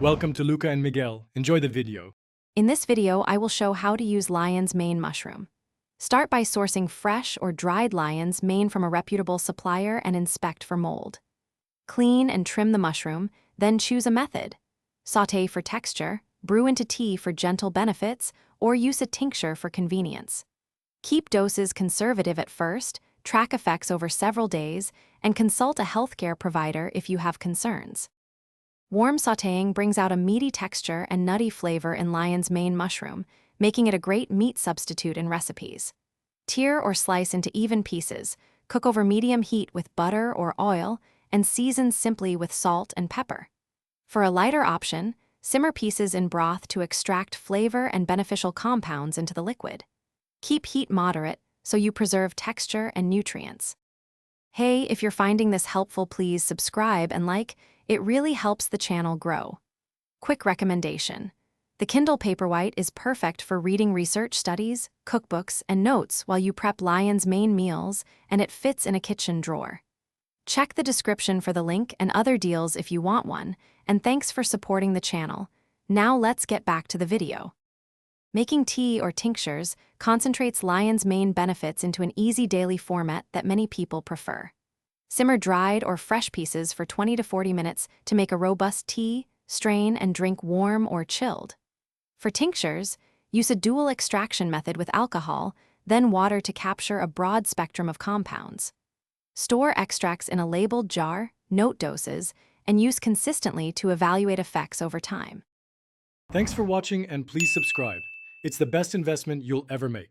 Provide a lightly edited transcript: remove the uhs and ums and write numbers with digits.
Welcome to Luca and Miguel. Enjoy the video. In this video, I will show how to use lion's mane mushroom. Start by sourcing fresh or dried lion's mane from a reputable supplier and inspect for mold. Clean and trim the mushroom, then choose a method. Sauté for texture, brew into tea for gentle benefits, or use a tincture for convenience. Keep doses conservative at first, track effects over several days, and consult a healthcare provider if you have concerns. Warm sautéing brings out a meaty texture and nutty flavor in lion's mane mushroom, making it a great meat substitute in recipes. Tear or slice into even pieces, cook over medium heat with butter or oil, and season simply with salt and pepper. For a lighter option, simmer pieces in broth to extract flavor and beneficial compounds into the liquid. Keep heat moderate so you preserve texture and nutrients. Hey, if you're finding this helpful, please subscribe and like. It really helps the channel grow. Quick recommendation. The Kindle Paperwhite is perfect for reading research studies, cookbooks, and notes while you prep lion's mane meals, and it fits in a kitchen drawer. Check the description for the link and other deals if you want one, and thanks for supporting the channel. Now let's get back to the video. Making tea or tinctures concentrates lion's mane benefits into an easy daily format that many people prefer. Simmer dried or fresh pieces for 20 to 40 minutes to make a robust tea, strain, and drink warm or chilled. For tinctures, use a dual extraction method with alcohol, then water to capture a broad spectrum of compounds. Store extracts in a labeled jar, note doses, and use consistently to evaluate effects over time. Thanks for watching and please subscribe. It's the best investment you'll ever make.